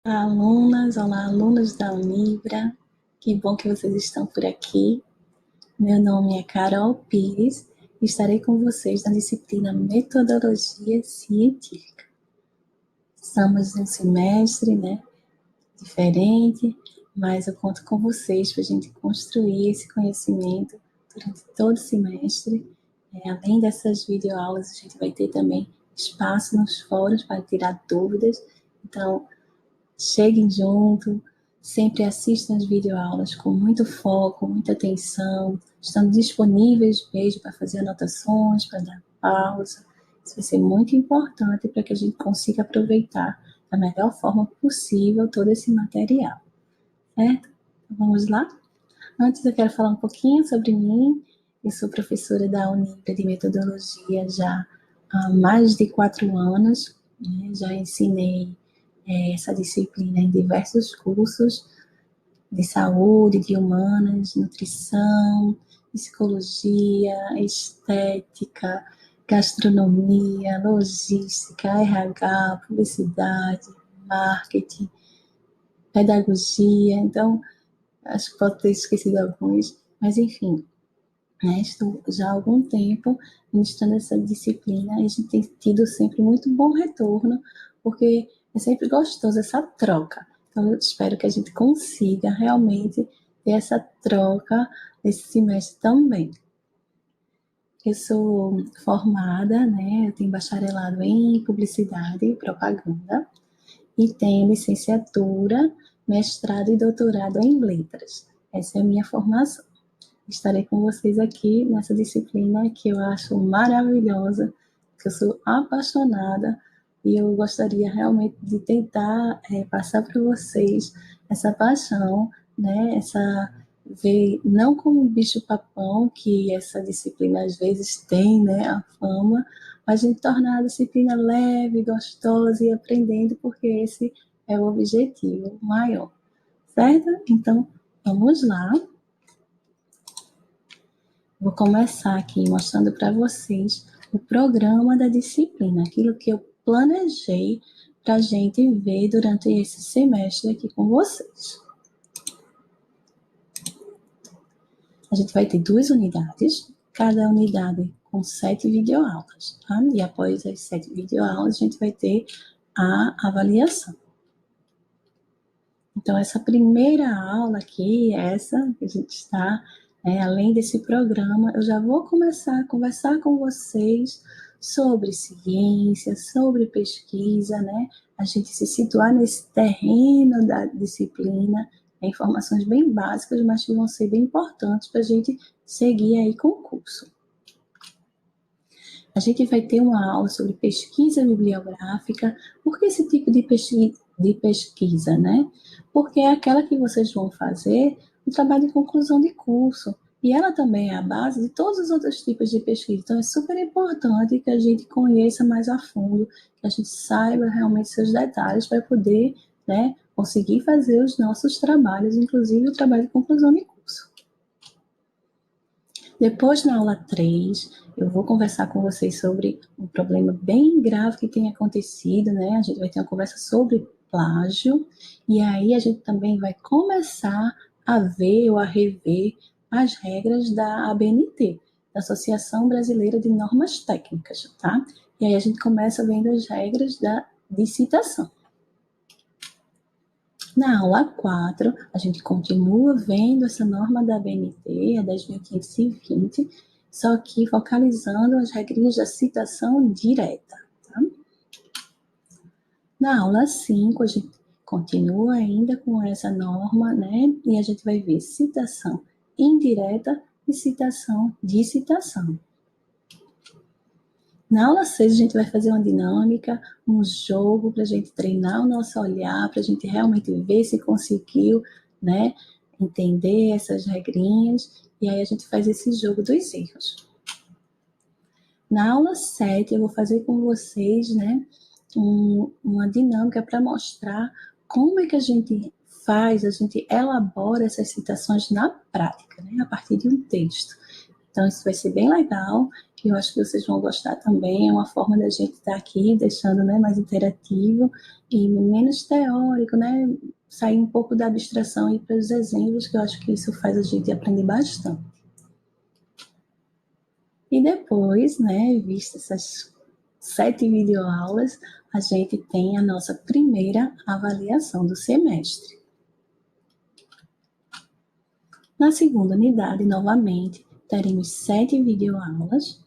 Olá, alunas, olá, alunos da Unibra, que bom que vocês estão por aqui. Meu nome é Carol Pires e estarei com vocês na disciplina Metodologia Científica. Estamos em um semestre, diferente, mas eu conto com vocês para a gente construir esse conhecimento durante todo o semestre. Além dessas videoaulas, a gente vai ter também espaço nos fóruns para tirar dúvidas. Então, cheguem junto, sempre assistam as videoaulas com muito foco, muita atenção, estando disponíveis mesmo para fazer anotações, para dar pausa. Isso vai ser muito importante para que a gente consiga aproveitar da melhor forma possível todo esse material, certo? Então, vamos lá? Antes eu quero falar um pouquinho sobre mim. Eu sou professora da Unibra de Metodologia já há mais de 4 anos, né? Já ensinei essa disciplina em diversos cursos de saúde, de humanas, nutrição, psicologia, estética, gastronomia, logística, RH, publicidade, marketing, pedagogia. Então, acho que pode ter esquecido alguns, mas enfim, estou já há algum tempo ministrando essa disciplina e a gente tem tido sempre muito bom retorno, porque é sempre gostoso essa troca. Então, eu espero que a gente consiga realmente ter essa troca nesse semestre também. Eu sou formada, eu tenho bacharelado em Publicidade e Propaganda e tenho licenciatura, mestrado e doutorado em Letras. Essa é a minha formação. Estarei com vocês aqui nessa disciplina que eu acho maravilhosa, que eu sou apaixonada e eu gostaria realmente de tentar passar para vocês essa paixão, essa ver não como um bicho-papão que essa disciplina às vezes tem, a fama, mas de tornar a disciplina leve, gostosa e aprendendo, porque esse é o objetivo maior, certo? Então, vamos lá. Vou começar aqui mostrando para vocês o programa da disciplina, aquilo que eu planejei para a gente ver durante esse semestre aqui com vocês. A gente vai ter 2 unidades, cada unidade com 7 videoaulas, tá? E após as 7 videoaulas, a gente vai ter a avaliação. Então, essa primeira aula aqui, essa que a gente está, além desse programa, eu já vou começar a conversar com vocês sobre ciência, sobre pesquisa, a gente se situar nesse terreno da disciplina, informações bem básicas, mas que vão ser bem importantes para a gente seguir aí com o curso. A gente vai ter uma aula sobre pesquisa bibliográfica. Por que esse tipo de pesquisa, Porque é aquela que vocês vão fazer no trabalho de conclusão de curso. E ela também é a base de todos os outros tipos de pesquisa. Então, é super importante que a gente conheça mais a fundo, que a gente saiba realmente seus detalhes para poder, conseguir fazer os nossos trabalhos, inclusive o trabalho de conclusão de curso. Depois, na aula 3, eu vou conversar com vocês sobre um problema bem grave que tem acontecido, A gente vai ter uma conversa sobre plágio, e aí a gente também vai começar a ver ou a rever as regras da ABNT, da Associação Brasileira de Normas Técnicas, tá? E aí a gente começa vendo as regras de citação. Na aula 4, a gente continua vendo essa norma da ABNT, a 10.520, só que focalizando as regrinhas da citação direta. Tá? Na aula 5, a gente continua ainda com essa norma, e a gente vai ver citação indireta e citação de citação. Na aula 6, a gente vai fazer uma dinâmica, um jogo para a gente treinar o nosso olhar, para a gente realmente ver se conseguiu, entender essas regrinhas, e aí a gente faz esse jogo dos erros. Na aula 7, eu vou fazer com vocês, uma dinâmica para mostrar como é que a gente faz, a gente elabora essas citações na prática, a partir de um texto. Então, isso vai ser bem legal que eu acho que vocês vão gostar também. É uma forma da gente estar aqui, deixando, né, mais interativo e menos teórico, né? Sair um pouco da abstração e ir para os exemplos, que eu acho que isso faz a gente aprender bastante. E depois, né, vistas essas 7 videoaulas, a gente tem a nossa primeira avaliação do semestre. Na segunda unidade, novamente, teremos 7 videoaulas.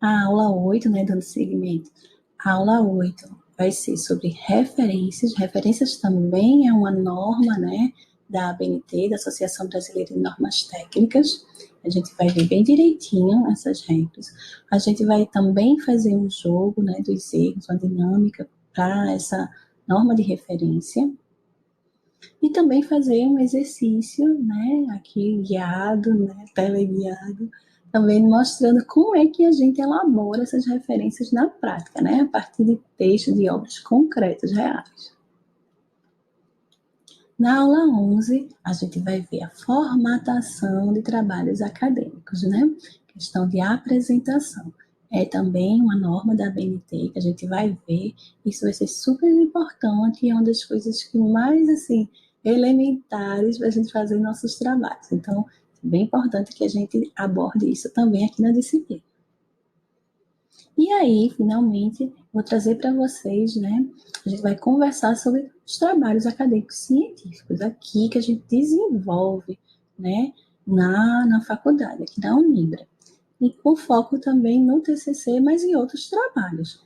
A aula 8, né, dando seguimento, a aula 8 vai ser sobre referências. Referências também é uma norma, né, da ABNT, da Associação Brasileira de Normas Técnicas. A gente vai ver bem direitinho essas regras. A gente vai também fazer um jogo, né, dos erros, uma dinâmica para essa norma de referência. E também fazer um exercício, né, aqui guiado, né, teleguiado, também mostrando como é que a gente elabora essas referências na prática, né, a partir de textos de obras concretas, reais. Na aula 11, a gente vai ver a formatação de trabalhos acadêmicos, né, questão de apresentação. É também uma norma da BNT que a gente vai ver, isso vai ser super importante e é uma das coisas que mais, assim, elementares para a gente fazer nossos trabalhos. Então, é bem importante que a gente aborde isso também aqui na disciplina. E aí, finalmente, vou trazer para vocês, né? A gente vai conversar sobre os trabalhos acadêmicos científicos aqui que a gente desenvolve, né? Na faculdade, aqui da Unibra. E com foco também no TCC, mas em outros trabalhos.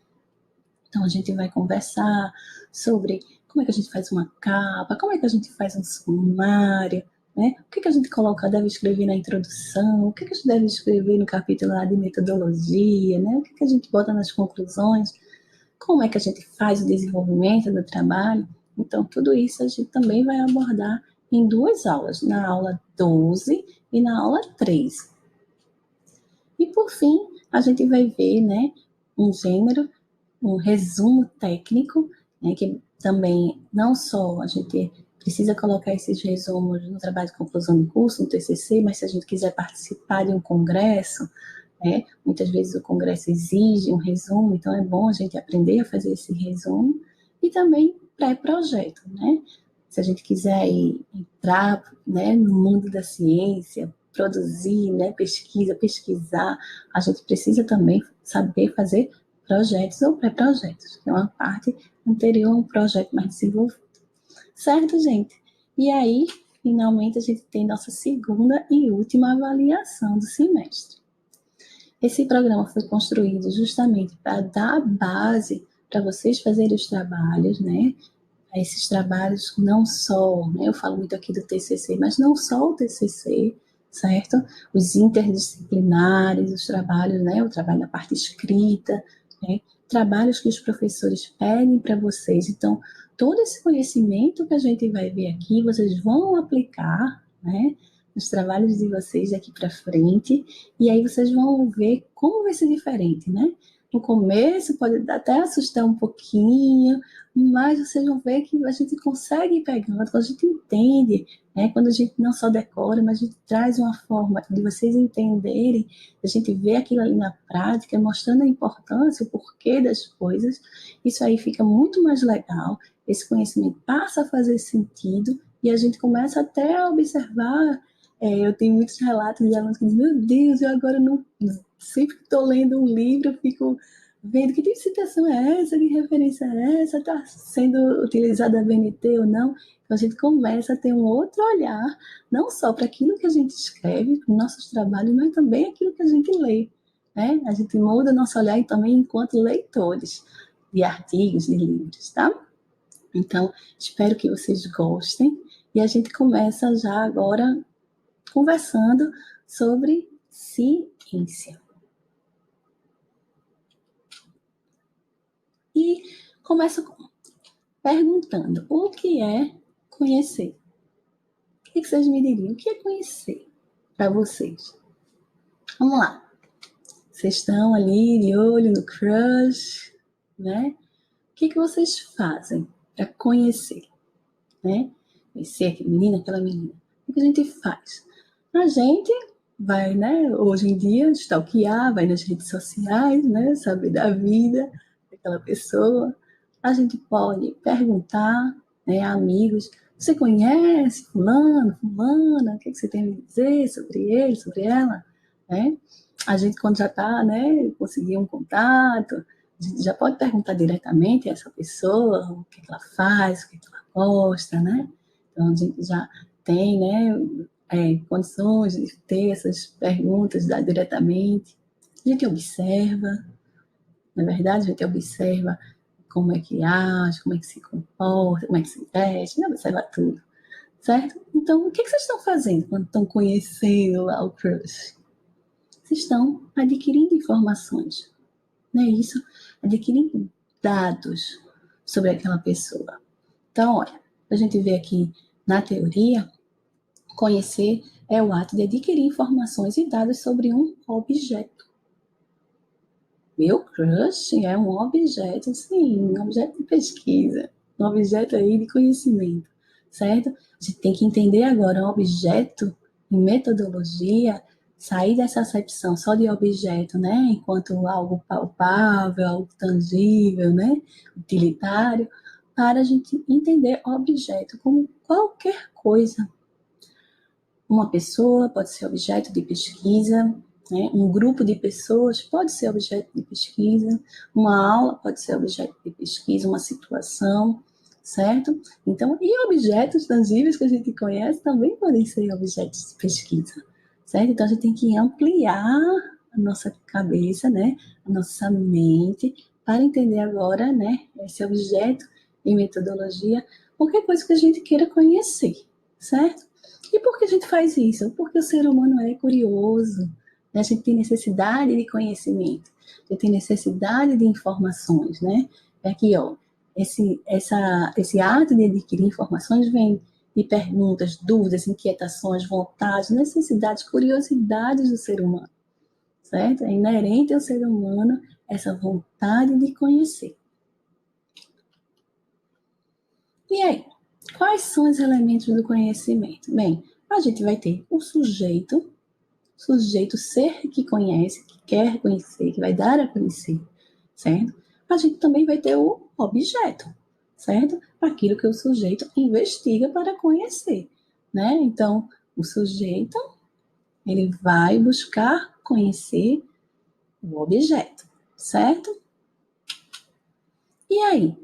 Então, a gente vai conversar sobre como é que a gente faz uma capa, como é que a gente faz um sumário, né? O que a gente deve escrever na introdução, o que a gente deve escrever no capítulo lá de metodologia, né? O que a gente bota nas conclusões, como é que a gente faz o desenvolvimento do trabalho. Então, tudo isso a gente também vai abordar em 2 aulas, na aula 12 e na aula 13. E, por fim, a gente vai ver, né, um gênero, um resumo técnico, né, que também não só a gente precisa colocar esses resumos no trabalho de conclusão de curso, no TCC, mas se a gente quiser participar de um congresso, né, muitas vezes o congresso exige um resumo, então é bom a gente aprender a fazer esse resumo, e também pré-projeto, né? Se a gente quiser entrar, né, no mundo da ciência, produzir, né, pesquisar, a gente precisa também saber fazer projetos ou pré-projetos, que é uma parte anterior a um projeto mais desenvolvido. Certo, gente? E aí, finalmente, a gente tem nossa segunda e última avaliação do semestre. Esse programa foi construído justamente para dar base para vocês fazerem os trabalhos, né? Esses trabalhos não só, né? Eu falo muito aqui do TCC, mas não só o TCC, certo? Os interdisciplinares, os trabalhos, né? O trabalho na parte escrita, né? Trabalhos que os professores pedem para vocês. Então, todo esse conhecimento que a gente vai ver aqui, vocês vão aplicar, né? Nos trabalhos de vocês daqui para frente, e aí vocês vão ver como vai ser diferente, né? No começo pode até assustar um pouquinho, mas vocês vão ver que a gente consegue ir pegando, quando a gente entende, né? Quando a gente não só decora, mas a gente traz uma forma de vocês entenderem, a gente vê aquilo ali na prática, mostrando a importância, o porquê das coisas, isso aí fica muito mais legal, esse conhecimento passa a fazer sentido, e a gente começa até a observar. Eu tenho muitos relatos de alunos que dizem, meu Deus, eu agora não. Sempre que estou lendo um livro, eu fico vendo que tipo de citação é essa, que referência é essa, está sendo utilizada a BNT ou não. Então a gente começa a ter um outro olhar, não só para aquilo que a gente escreve, para os nossos trabalhos, mas também aquilo que a gente lê. Né? A gente muda nosso olhar também enquanto leitores de artigos, de livros, tá? Então, espero que vocês gostem. E a gente começa já agora conversando sobre ciência. E começa perguntando: o que é conhecer? O que vocês me diriam? O que é conhecer para vocês? Vamos lá. Vocês estão ali de olho no crush, né? O que vocês fazem para conhecer, né? Conhecer aquele menino, aquela menina. O que a gente faz? A gente vai, né, hoje em dia, stalkear, vai nas redes sociais, né, saber da vida daquela pessoa. A gente pode perguntar, né, a amigos, você conhece fulano, fulana, o que você tem a me dizer sobre ele, sobre ela, né? A gente, quando já está, né, conseguir um contato, a gente já pode perguntar diretamente a essa pessoa o que ela faz, o que ela gosta, né? Então, a gente já tem, né, condições de ter essas perguntas diretamente. A gente observa, na verdade, a gente observa como é que age, como é que se comporta, como é que se veste, observa tudo, certo? Então, o que vocês estão fazendo quando estão conhecendo lá o crush? Vocês estão adquirindo informações, não é isso? Adquirindo dados sobre aquela pessoa. Então, olha, a gente vê aqui na teoria, conhecer é o ato de adquirir informações e dados sobre um objeto. Meu crush é um objeto, sim, um objeto de pesquisa, um objeto aí de conhecimento, certo? A gente tem que entender agora um objeto em metodologia, sair dessa acepção só de objeto, né, enquanto algo palpável, algo tangível, né, utilitário, para a gente entender objeto como qualquer coisa. Uma pessoa pode ser objeto de pesquisa, né? Um grupo de pessoas pode ser objeto de pesquisa, uma aula pode ser objeto de pesquisa, uma situação, certo? Então, e objetos tangíveis que a gente conhece também podem ser objetos de pesquisa, certo? Então, a gente tem que ampliar a nossa cabeça, né? A nossa mente, para entender agora, né? Esse objeto em metodologia, qualquer coisa que a gente queira conhecer, certo? E por que a gente faz isso? Porque o ser humano é curioso, né? A gente tem necessidade de conhecimento, a gente tem necessidade de informações, né? Aqui, ó, esse ato de adquirir informações vem de perguntas, dúvidas, inquietações, vontades, necessidades, curiosidades do ser humano, certo? É inerente ao ser humano essa vontade de conhecer. E aí, quais são os elementos do conhecimento? Bem, a gente vai ter o sujeito ser que conhece, que quer conhecer, que vai dar a conhecer, certo? A gente também vai ter o objeto, certo? Aquilo que o sujeito investiga para conhecer, né? Então, o sujeito, ele vai buscar conhecer o objeto, certo? E aí,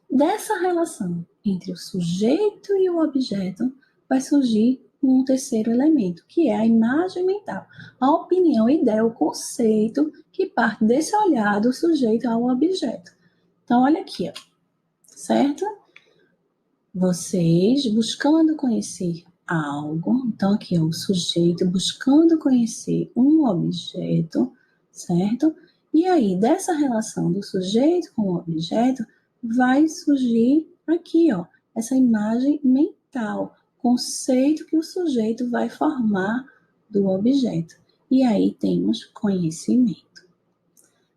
dessa relação entre o sujeito e o objeto, vai surgir um terceiro elemento, que é a imagem mental, a opinião, a ideia, o conceito que parte desse olhar do sujeito ao objeto. Então, olha aqui, ó, certo? Vocês buscando conhecer algo, então aqui é o sujeito buscando conhecer um objeto, certo? E aí, dessa relação do sujeito com o objeto, vai surgir aqui, ó, essa imagem mental, conceito que o sujeito vai formar do objeto. E aí temos conhecimento.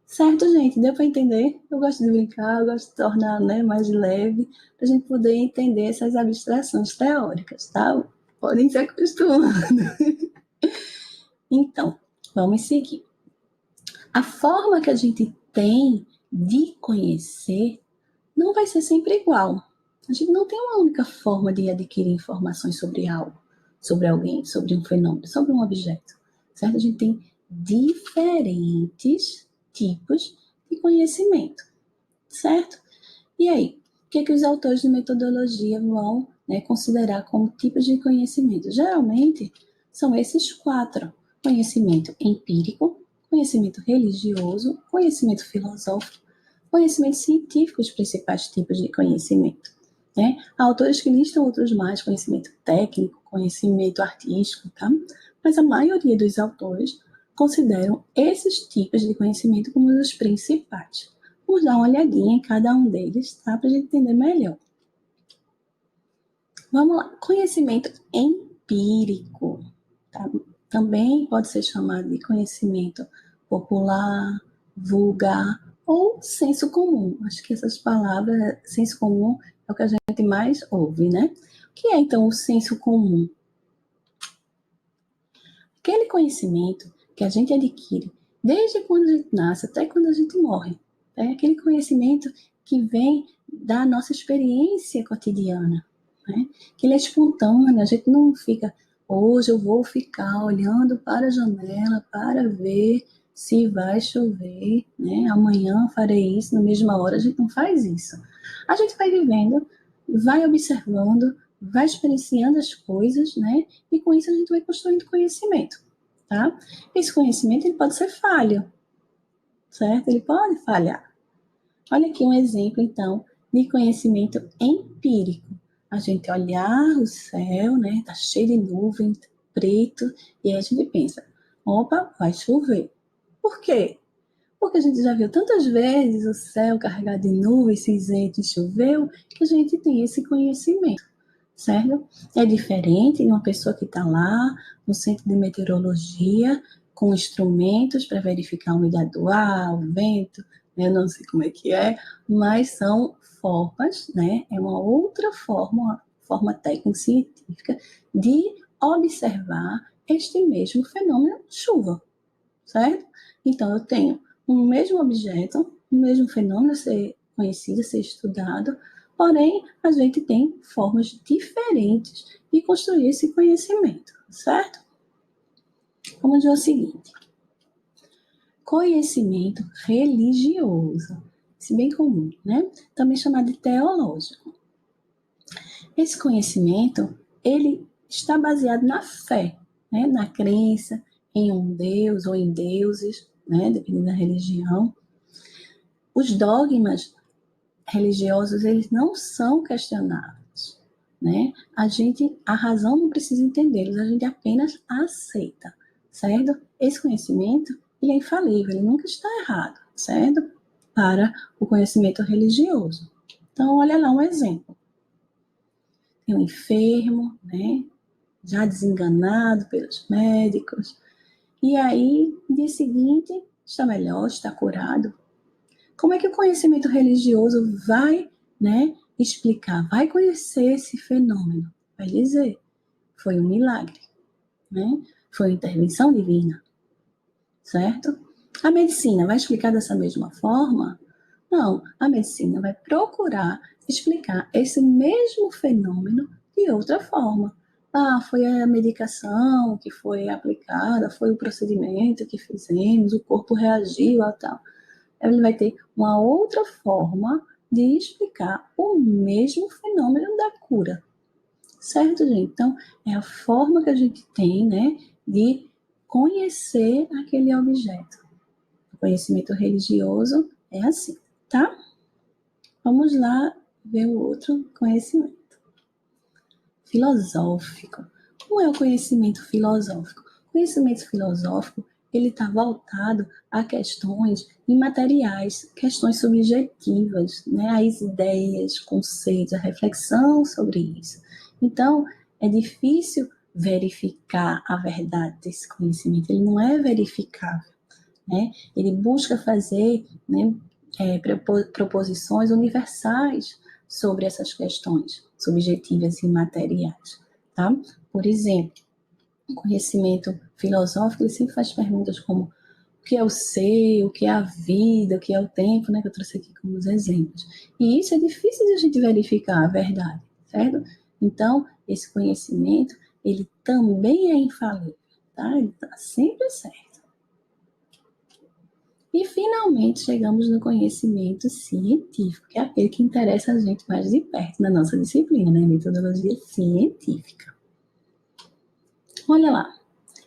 Certo, gente? Deu para entender? Eu gosto de brincar, eu gosto de tornar, né, mais leve, para a gente poder entender essas abstrações teóricas, tá? Podem se acostumando. Então, vamos seguir. A forma que a gente tem de conhecer não vai ser sempre igual. A gente não tem uma única forma de adquirir informações sobre algo, sobre alguém, sobre um fenômeno, sobre um objeto, certo? A gente tem diferentes tipos de conhecimento, certo? E aí, o que os autores de metodologia vão, né, considerar como tipos de conhecimento? Geralmente, são esses quatro: conhecimento empírico, conhecimento religioso, conhecimento filosófico, conhecimento científico, os principais tipos de conhecimento. Né? Há autores que listam outros mais, conhecimento técnico, conhecimento artístico, tá? Mas a maioria dos autores consideram esses tipos de conhecimento como os principais. Vamos dar uma olhadinha em cada um deles, tá? Para a gente entender melhor. Vamos lá. Conhecimento empírico, tá? Também pode ser chamado de conhecimento popular, vulgar ou senso comum. Acho que essas palavras, senso comum, é o que a gente mais ouve, né? O que é, então, o senso comum? Aquele conhecimento que a gente adquire desde quando a gente nasce até quando a gente morre. É aquele conhecimento que vem da nossa experiência cotidiana, né? Que ele é espontâneo, a gente não fica, hoje eu vou ficar olhando para a janela para ver se vai chover, né? Amanhã farei isso na mesma hora, a gente não faz isso. A gente vai vivendo, vai observando, vai experienciando as coisas, né? E com isso a gente vai construindo conhecimento, tá? Esse conhecimento ele pode ser falho, certo? Ele pode falhar. Olha aqui um exemplo, então, de conhecimento empírico. A gente olhar o céu, né? Tá cheio de nuvem, preto, e aí a gente pensa, opa, vai chover. Por quê? Porque a gente já viu tantas vezes o céu carregado de nuvens, cinzento e choveu, que a gente tem esse conhecimento, certo? É diferente de uma pessoa que está lá no centro de meteorologia, com instrumentos para verificar a umidade do ar, o vento, né? Eu não sei como é que é, mas são formas, né? É uma outra forma, uma forma técnico-científica de observar este mesmo fenômeno chuva, certo? Então, eu tenho um mesmo objeto, um mesmo fenômeno a ser conhecido, a ser estudado, porém, a gente tem formas diferentes de construir esse conhecimento, certo? Vamos dizer o seguinte: conhecimento religioso, se bem comum, né? Também chamado de teológico. Esse conhecimento, ele está baseado na fé, né? Na crença em um Deus ou em deuses, né? Dependendo da religião. Os dogmas religiosos, eles não são questionáveis, né? A razão não precisa entendê-los, a gente apenas aceita, certo? Esse conhecimento, ele é infalível, ele nunca está errado, certo? Para o conhecimento religioso. Então, olha lá um exemplo. Tem um enfermo, né? Já desenganado pelos médicos, e aí, no dia seguinte, está melhor, está curado. Como é que o conhecimento religioso vai, né, explicar, vai conhecer esse fenômeno? Vai dizer, foi um milagre, né? Foi uma intervenção divina, certo? A medicina vai explicar dessa mesma forma? Não, a medicina vai procurar explicar esse mesmo fenômeno de outra forma. Ah, foi a medicação que foi aplicada, foi o procedimento que fizemos, o corpo reagiu a tal. Ele vai ter uma outra forma de explicar o mesmo fenômeno da cura. Certo, gente? Então, é a forma que a gente tem, né, de conhecer aquele objeto. O conhecimento religioso é assim, tá? Vamos lá ver o outro conhecimento. Filosófico. Como é o conhecimento filosófico? O conhecimento filosófico, ele está voltado a questões imateriais, questões subjetivas, né? As ideias, conceitos, a reflexão sobre isso. Então, é difícil verificar a verdade desse conhecimento, ele não é verificável, né? Ele busca fazer, né, proposições universais sobre essas questões subjetivas e materiais, tá? Por exemplo, o conhecimento filosófico, ele sempre faz perguntas como o que é o ser, o que é a vida, o que é o tempo, né, que eu trouxe aqui como exemplos. E isso é difícil de a gente verificar a verdade, certo? Então, esse conhecimento, ele também é infalível, tá? Ele está sempre certo. E, finalmente, chegamos no conhecimento científico, que é aquele que interessa a gente mais de perto na nossa disciplina, né? Metodologia científica. Olha lá,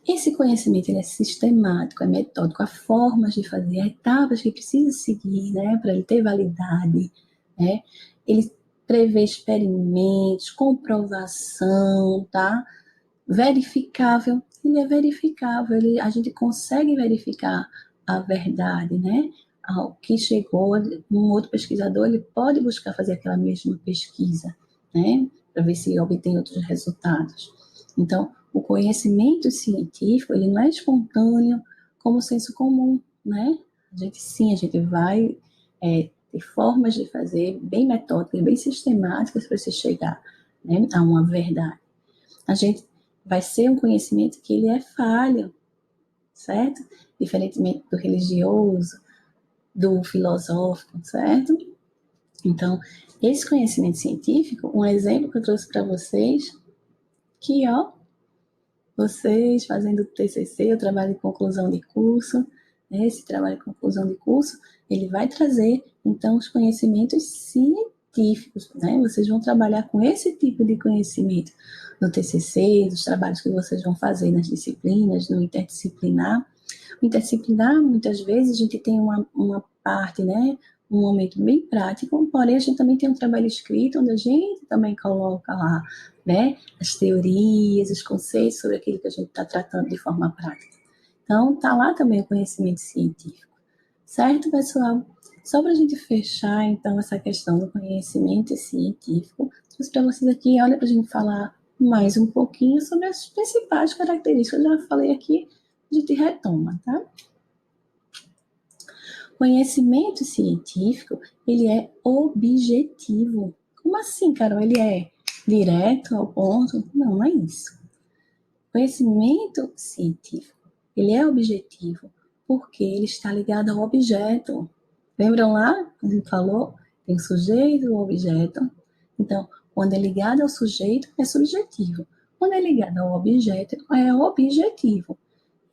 esse conhecimento ele é sistemático, é metódico, há formas de fazer, há etapas que precisa seguir, né, para ele ter validade, né? Ele prevê experimentos, comprovação, tá? Verificável, ele é verificável, a gente consegue verificar a verdade, né? Ao que chegou, um outro pesquisador, ele pode buscar fazer aquela mesma pesquisa, né? Para ver se obtém outros resultados. Então, o conhecimento científico, ele não é espontâneo como o senso comum, né? A gente vai ter formas de fazer bem metódicas, bem sistemáticas para se chegar, né, a uma verdade. A gente vai ser um conhecimento que ele é falho, certo? Diferentemente do religioso, do filosófico, certo? Então, esse conhecimento científico, um exemplo que eu trouxe para vocês, que, ó, vocês fazendo TCC, o trabalho de conclusão de curso, né, esse trabalho de conclusão de curso, ele vai trazer, então, os conhecimentos científicos, né? Vocês vão trabalhar com esse tipo de conhecimento no TCC, dos trabalhos que vocês vão fazer nas disciplinas, no interdisciplinar. O interdisciplinar, muitas vezes, a gente tem uma parte, né, um momento bem prático, porém a gente também tem um trabalho escrito, onde a gente também coloca lá, né, as teorias, os conceitos sobre aquilo que a gente está tratando de forma prática. Então, está lá também o conhecimento científico. Certo, pessoal? Só para a gente fechar, então, essa questão do conhecimento científico, trouxe para vocês aqui, olha, para a gente falar mais um pouquinho sobre as principais características. Eu já falei aqui, a gente retoma, tá? Conhecimento científico, ele é objetivo. Como assim, Carol? Ele é direto ao ponto? Não, não é isso. Conhecimento científico, ele é objetivo porque ele está ligado ao objeto. Lembram lá? A gente falou, tem o sujeito e o objeto. Então, quando é ligado ao sujeito, é subjetivo. Quando é ligado ao objeto, é objetivo.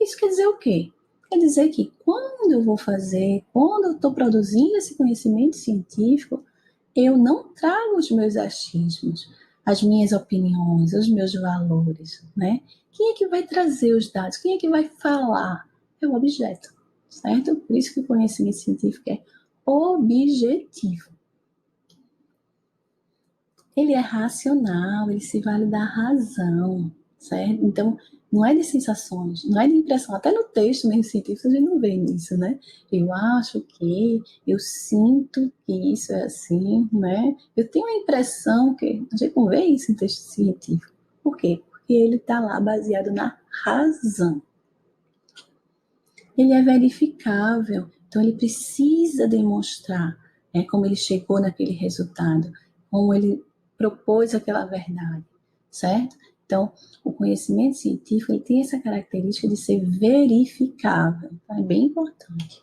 Isso quer dizer o quê? Quer dizer que quando eu vou fazer, quando eu estou produzindo esse conhecimento científico, eu não trago os meus achismos, as minhas opiniões, os meus valores, né? Quem é que vai trazer os dados? Quem é que vai falar? É o objeto, certo? Por isso que o conhecimento científico é objetivo. Ele é racional, ele se vale da razão, certo? Então, não é de sensações, não é de impressão. Até no texto mesmo científico a gente não vê isso, né? Eu acho que, eu sinto que isso é assim, né? Eu tenho a impressão que a gente não vê isso em texto científico. Por quê? Porque ele está lá baseado na razão. Ele é verificável, então ele precisa demonstrar, né, como ele chegou naquele resultado, como ele propôs aquela verdade, certo? Então, o conhecimento científico ele tem essa característica de ser verificável, tá? É bem importante.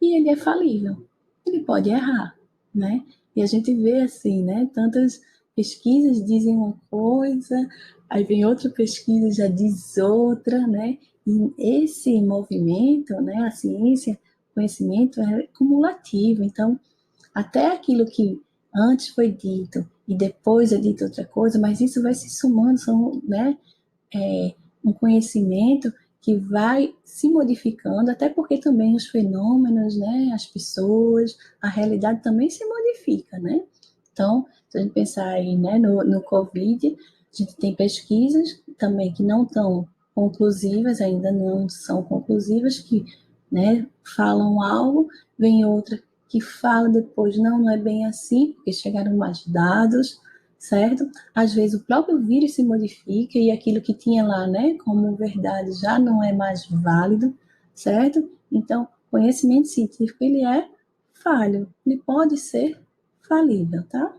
E ele é falível, ele pode errar, né? E a gente vê assim, né? Tantas pesquisas dizem uma coisa, aí vem outra pesquisa já diz outra, né? E esse movimento, né? A ciência, o conhecimento é cumulativo, então até aquilo que antes foi dito e depois é dito outra coisa, mas isso vai se somando, são, né? Um conhecimento que vai se modificando, até porque também os fenômenos, né, as pessoas, a realidade também se modifica, né? Então, se a gente pensar aí, né, no Covid, a gente tem pesquisas também que não estão conclusivas, ainda não são conclusivas, que, né, falam algo, vem outra que fala depois, não é bem assim, porque chegaram mais dados, certo? Às vezes o próprio vírus se modifica e aquilo que tinha lá, né, como verdade já não é mais válido, certo? Então, conhecimento científico, ele é falho, ele pode ser falível, tá?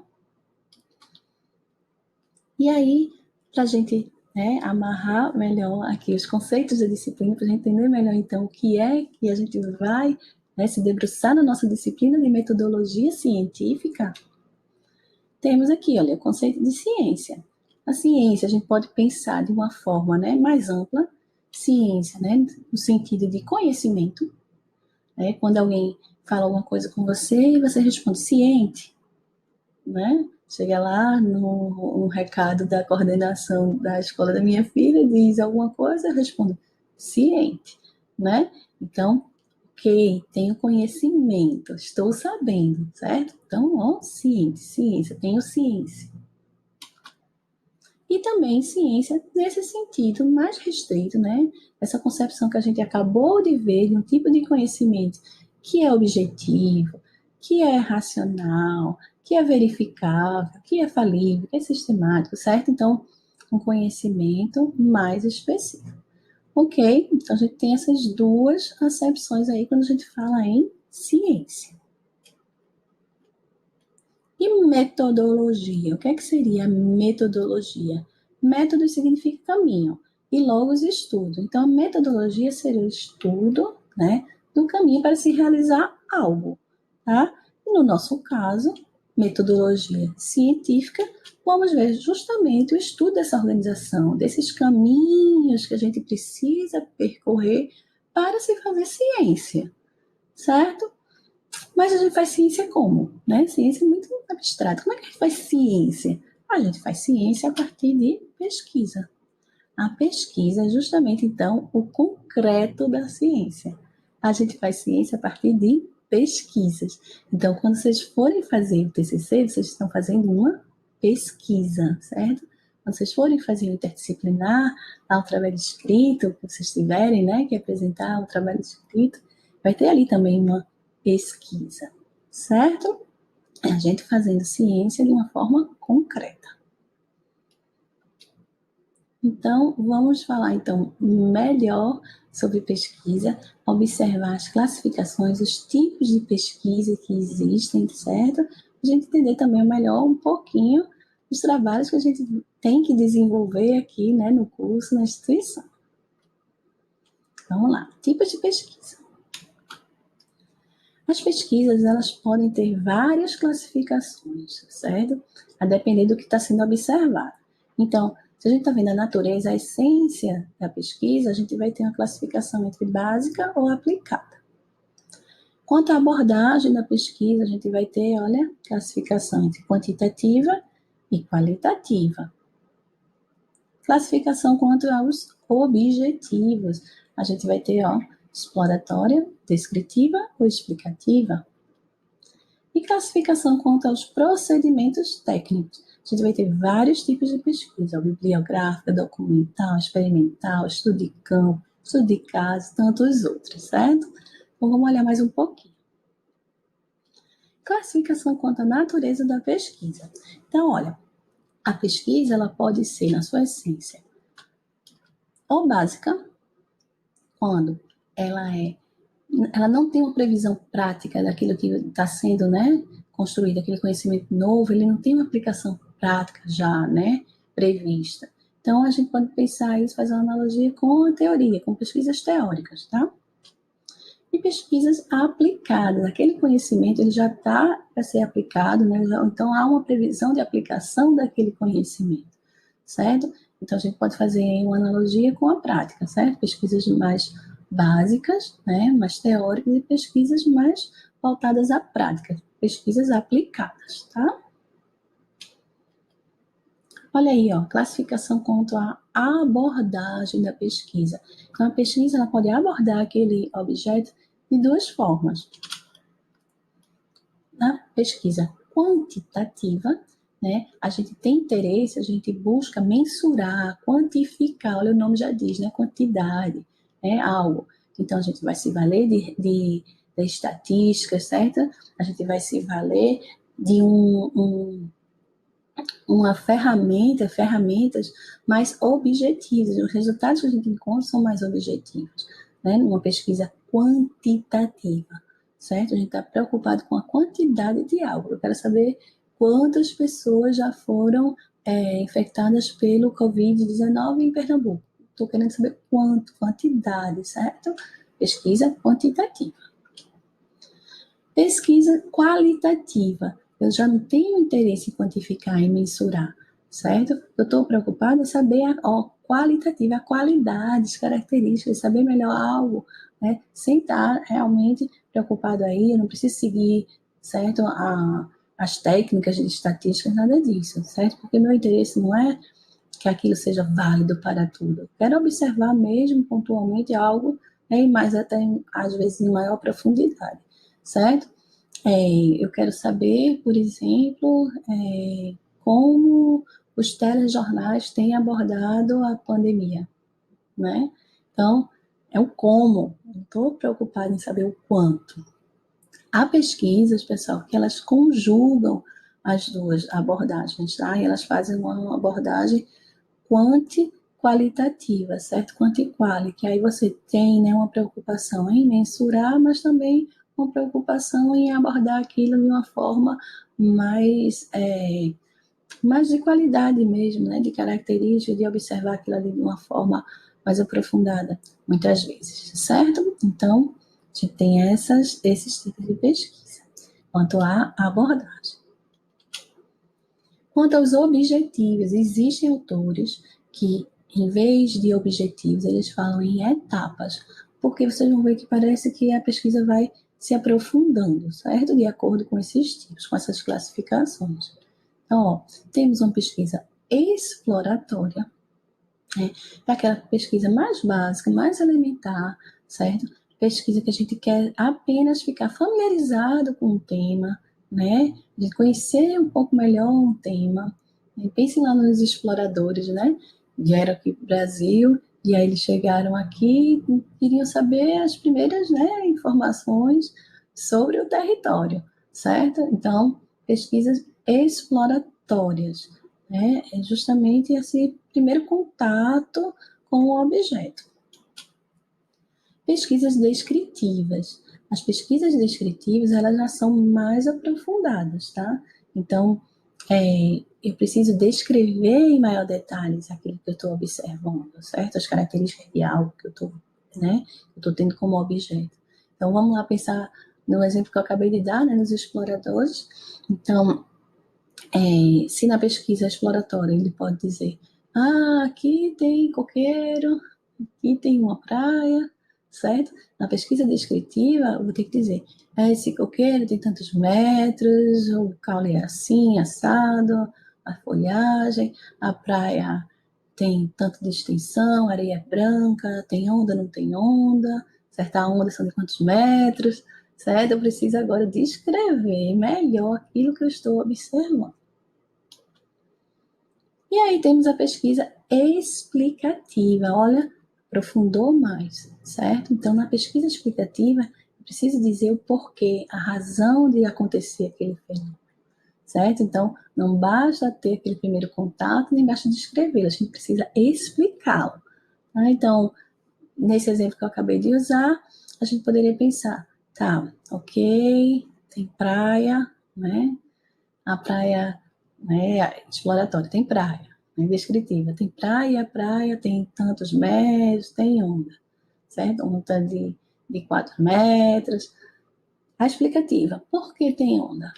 E aí, para a gente, né, amarrar melhor aqui os conceitos da disciplina, para a gente entender melhor, então, o que é que a gente vai, né, se debruçar na nossa disciplina de metodologia científica, temos aqui, olha, o conceito de ciência. A ciência a gente pode pensar de uma forma, né, mais ampla, ciência, né, no sentido de conhecimento, né, quando alguém fala alguma coisa com você e você responde ciente, né, chega lá no recado da coordenação da escola da minha filha, diz alguma coisa, eu respondo ciente, né, então, ok, tenho conhecimento, estou sabendo, certo? Então, ó, ciência, tenho ciência. E também ciência nesse sentido mais restrito, né? Essa concepção que a gente acabou de ver de um tipo de conhecimento que é objetivo, que é racional, que é verificável, que é falível, que é sistemático, certo? Então, um conhecimento mais específico. Ok? Então, a gente tem essas duas acepções aí quando a gente fala em ciência. E metodologia? O que é que seria metodologia? Método significa caminho e logos estudo. Então, a metodologia seria o estudo, né, do caminho para se realizar algo, tá? E no nosso caso, metodologia científica, vamos ver justamente o estudo dessa organização, desses caminhos que a gente precisa percorrer para se fazer ciência, certo? Mas a gente faz ciência como? Né? Ciência é muito abstrata. Como é que a gente faz ciência? A gente faz ciência a partir de pesquisa. A pesquisa é justamente, então, o concreto da ciência. A gente faz ciência a partir de pesquisas. Então, quando vocês forem fazer o TCC, vocês estão fazendo uma pesquisa, certo? Quando vocês forem fazer o interdisciplinar, lá o trabalho escrito, que vocês tiverem, né, que apresentar o trabalho escrito, vai ter ali também uma pesquisa, certo? É a gente fazendo ciência de uma forma concreta. Então, vamos falar então melhor sobre pesquisa, observar as classificações, os tipos de pesquisa que existem, certo? A gente entender também melhor um pouquinho os trabalhos que a gente tem que desenvolver aqui, né, no curso, na instituição. Vamos lá, tipos de pesquisa. As pesquisas, elas podem ter várias classificações, certo? A depender do que está sendo observado. Então, se a gente está vendo a natureza, a essência da pesquisa, a gente vai ter uma classificação entre básica ou aplicada. Quanto à abordagem da pesquisa, a gente vai ter, olha, classificação entre quantitativa e qualitativa. Classificação quanto aos objetivos, a gente vai ter, ó, exploratória, descritiva ou explicativa. E classificação quanto aos procedimentos técnicos. A gente vai ter vários tipos de pesquisa, bibliográfica, documental, experimental, estudo de campo, estudo de caso, tantos outros, certo? Então, vamos olhar mais um pouquinho. Classificação quanto à natureza da pesquisa. Então, olha, a pesquisa, ela pode ser, na sua essência, ou básica, quando ela não tem uma previsão prática daquilo que está sendo, né, construído, aquele conhecimento novo, ele não tem uma aplicação prática já, né, prevista. Então, a gente pode pensar isso, fazer uma analogia com a teoria, com pesquisas teóricas, tá? E pesquisas aplicadas, aquele conhecimento, ele já está para ser aplicado, né, então há uma previsão de aplicação daquele conhecimento, certo? Então, a gente pode fazer uma analogia com a prática, certo? Pesquisas mais básicas, né, mais teóricas, e pesquisas mais voltadas à prática, pesquisas aplicadas, tá? Olha aí, ó, classificação quanto à abordagem da pesquisa. Então, a pesquisa, ela pode abordar aquele objeto de duas formas. Na pesquisa quantitativa, né, a gente tem interesse, a gente busca mensurar, quantificar, olha, o nome já diz, né, quantidade, né, algo. Então, a gente vai se valer de estatísticas, certo? A gente vai se valer de uma ferramentas mais objetivas. Os resultados que a gente encontra são mais objetivos, né? Numa pesquisa quantitativa, certo? A gente está preocupado com a quantidade de algo. Eu quero saber quantas pessoas já foram infectadas pelo Covid-19 em Pernambuco. Estou querendo saber quantidade, certo? Pesquisa quantitativa. Pesquisa qualitativa. Eu já não tenho interesse em quantificar e mensurar, certo? Eu estou preocupada em saber a qualitativa, a qualidade, as características, saber melhor algo, né? Sem estar realmente preocupado aí, eu não preciso seguir, certo? As técnicas de estatística, nada disso, certo? Porque meu interesse não é que aquilo seja válido para tudo. Eu quero observar mesmo pontualmente algo, né, e mais até, às vezes, em maior profundidade, certo? Eu quero saber, por exemplo, como os telejornais têm abordado a pandemia, né? Então, é o como, não estou preocupada em saber o quanto. Há pesquisas, pessoal, que elas conjugam as duas abordagens, tá? E elas fazem uma abordagem qualitativa, certo? Quanti-quali, que aí você tem, né, uma preocupação em mensurar, mas também uma preocupação em abordar aquilo de uma forma mais mas de qualidade mesmo, né? De característica, de observar aquilo ali de uma forma mais aprofundada, muitas vezes, certo? Então, a gente tem esses tipos de pesquisa, quanto à abordagem. Quanto aos objetivos, existem autores que, em vez de objetivos, eles falam em etapas, porque vocês vão ver que parece que a pesquisa vai se aprofundando, certo? De acordo com esses tipos, com essas classificações. Então, ó, temos uma pesquisa exploratória, né? É aquela pesquisa mais básica, mais elementar, certo? Pesquisa que a gente quer apenas ficar familiarizado com o tema, né? De conhecer um pouco melhor um tema. Pensem lá nos exploradores, né? Vieram aqui para o Brasil e aí eles chegaram aqui e queriam saber as primeiras, né, informações sobre o território, certo? Então, pesquisas exploratórias, né? É justamente esse primeiro contato com o objeto. Pesquisas descritivas. As pesquisas descritivas, elas já são mais aprofundadas, tá? Então, eu preciso descrever em maior detalhes aquilo que eu estou observando, certo? As características de algo que eu estou, né? Eu estou tendo como objeto. Então, vamos lá pensar no exemplo que eu acabei de dar, né? Nos exploradores. Então, se na pesquisa exploratória ele pode dizer, aqui tem coqueiro, aqui tem uma praia, certo? Na pesquisa descritiva, eu vou ter que dizer, esse coqueiro tem tantos metros, o caule é assim, assado, a folhagem, a praia tem tanto de extensão, areia é branca, tem onda, não tem onda, certo? A onda são de quantos metros, certo? Eu preciso agora descrever melhor aquilo que eu estou observando. E aí temos a pesquisa explicativa, olha, aprofundou mais, certo? Então, na pesquisa explicativa, eu preciso dizer o porquê, a razão de acontecer aquele fenômeno, certo? Então, não basta ter aquele primeiro contato, nem basta descrevê-lo, a gente precisa explicá-lo. Tá? Então, nesse exemplo que eu acabei de usar, a gente poderia pensar, tá, ok, tem praia, né? A praia, né, exploratória, tem praia, né, descritiva, tem praia, praia tem tantos metros, tem onda, certo? Onda de 4 metros. A explicativa, por que tem onda?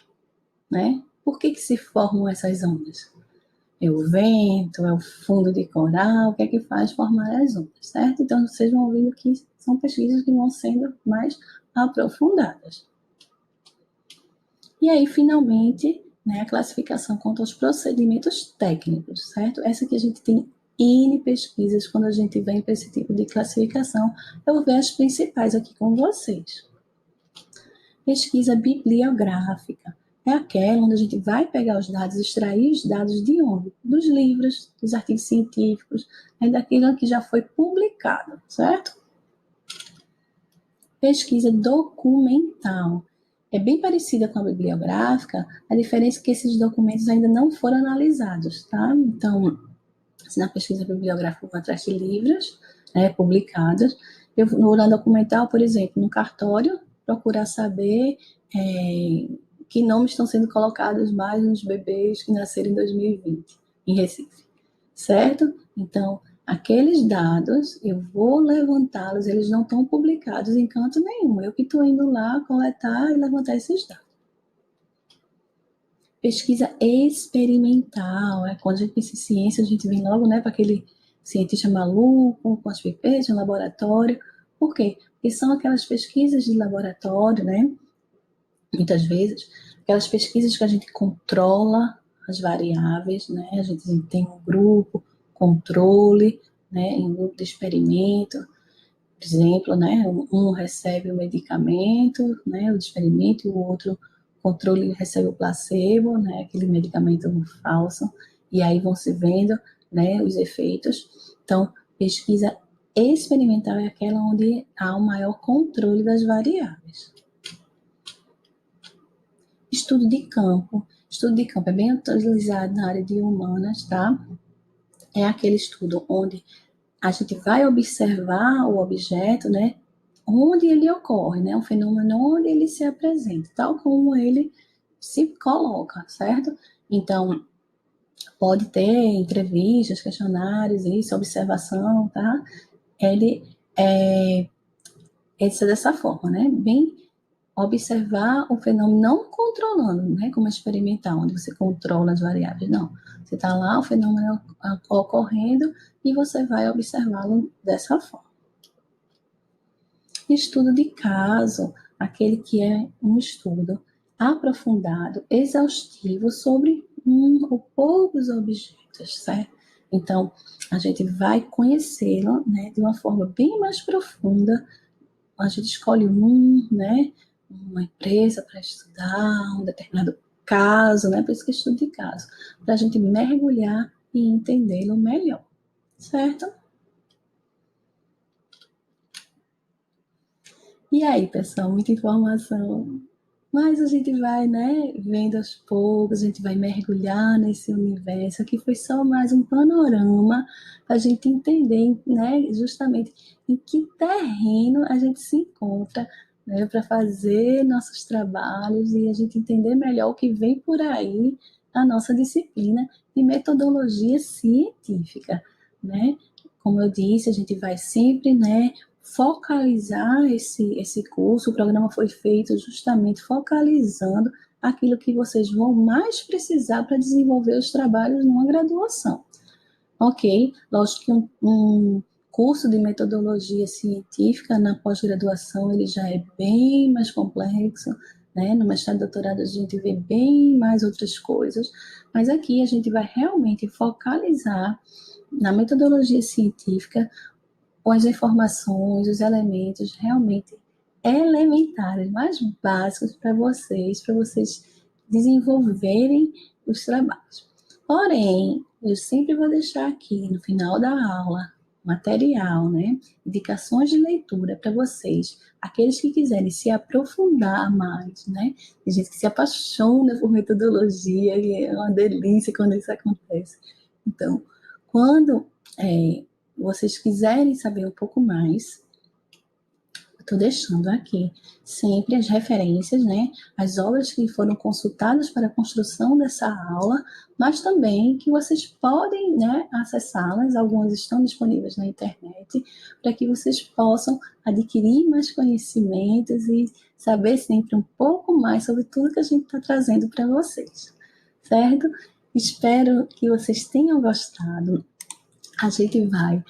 Né? Por que se formam essas ondas? É o vento, é o fundo de coral, o que é que faz formar as ondas, certo? Então, vocês vão vendo que são pesquisas que vão sendo mais aprofundadas. E aí, finalmente, né, a classificação quanto aos procedimentos técnicos, certo? Essa que a gente tem N pesquisas quando a gente vem para esse tipo de classificação. Eu vou ver as principais aqui com vocês. Pesquisa bibliográfica. É aquela onde a gente vai pegar os dados, extrair os dados de onde? Dos livros, dos artigos científicos, daquilo que já foi publicado, certo? Pesquisa documental. É bem parecida com a bibliográfica, a diferença é que esses documentos ainda não foram analisados, tá? Então, se na pesquisa bibliográfica eu vou atrás de livros, né, publicados, no documental, por exemplo, no cartório, procurar saber que nomes estão sendo colocados mais nos bebês que nasceram em 2020, em Recife, certo? Então, aqueles dados, eu vou levantá-los, eles não estão publicados em canto nenhum. Eu que estou indo lá coletar e levantar esses dados. Pesquisa experimental, quando a gente pensa em ciência, a gente vem logo, né, para aquele cientista maluco, com as pipetas no laboratório. Por quê? Porque são aquelas pesquisas de laboratório, né, muitas vezes, aquelas pesquisas que a gente controla as variáveis, né, a gente tem um grupo, controle, né, em um grupo de experimento, por exemplo, né, um recebe o medicamento, né, o experimento, e o outro controle recebe o placebo, né, aquele medicamento falso, e aí vão se vendo, né, os efeitos. Então, pesquisa experimental é aquela onde há o maior controle das variáveis. Estudo de campo. Estudo de campo é bem utilizado na área de humanas, tá? É aquele estudo onde a gente vai observar o objeto, né? Onde ele ocorre, né? O fenômeno onde ele se apresenta, tal como ele se coloca, certo? Então, pode ter entrevistas, questionários, isso, observação, tá? Ele é dessa forma, né? Bem observar o fenômeno não controlando, né? Como experimental, onde você controla as variáveis, não. Você está lá, o fenômeno ocorrendo e você vai observá-lo dessa forma. Estudo de caso, aquele que é um estudo aprofundado, exaustivo sobre um ou poucos objetos, certo? Então, a gente vai conhecê-lo, né, de uma forma bem mais profunda. A gente escolhe né, uma empresa para estudar um determinado caso, né, por isso que estudo de caso, para a gente mergulhar e entendê-lo melhor, certo? E aí, pessoal, muita informação. Mas a gente vai, né, vendo aos poucos, a gente vai mergulhar nesse universo. Aqui foi só mais um panorama para a gente entender, né, justamente em que terreno a gente se encontra, né, para fazer nossos trabalhos e a gente entender melhor o que vem por aí na nossa disciplina de metodologia científica, né? Como eu disse, a gente vai sempre, né, focalizar esse curso. O programa foi feito justamente focalizando aquilo que vocês vão mais precisar para desenvolver os trabalhos numa graduação. Ok, lógico que um curso de metodologia científica na pós-graduação ele já é bem mais complexo, né? No mestrado e doutorado a gente vê bem mais outras coisas, mas aqui a gente vai realmente focalizar na metodologia científica com as informações, os elementos realmente elementares, mais básicos para vocês desenvolverem os trabalhos. Porém, eu sempre vou deixar aqui no final da aula material, né? Indicações de leitura para vocês, aqueles que quiserem se aprofundar mais, né? Tem gente que se apaixona por metodologia e é uma delícia quando isso acontece. Então, quando vocês quiserem saber um pouco mais, eu estou deixando aqui sempre as referências, né? As obras que foram consultadas para a construção dessa aula, mas também que vocês podem, né, acessá-las. Algumas estão disponíveis na internet, para que vocês possam adquirir mais conhecimentos e saber sempre um pouco mais sobre tudo que a gente está trazendo para vocês, certo? Espero que vocês tenham gostado. A gente vai,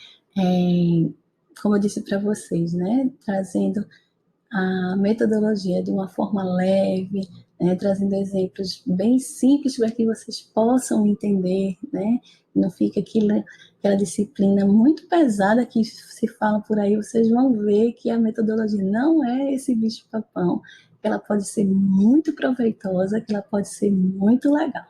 como eu disse para vocês, né, trazendo a metodologia de uma forma leve, né, trazendo exemplos bem simples para que vocês possam entender, né, não fica aquela disciplina muito pesada que se fala por aí. Vocês vão ver que a metodologia não é esse bicho-papão, que ela pode ser muito proveitosa, que ela pode ser muito legal,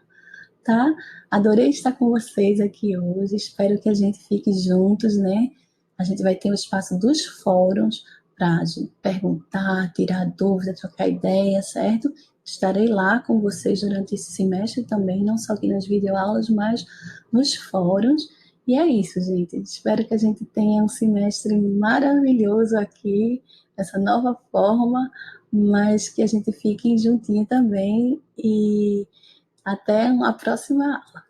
tá? Adorei estar com vocês aqui hoje, espero que a gente fique juntos, né? A gente vai ter o espaço dos fóruns para perguntar, tirar dúvida, trocar ideia, certo? Estarei lá com vocês durante esse semestre também, não só aqui nas videoaulas, mas nos fóruns. E é isso, gente. Espero que a gente tenha um semestre maravilhoso aqui, essa nova forma, mas que a gente fique juntinho também e até uma próxima aula.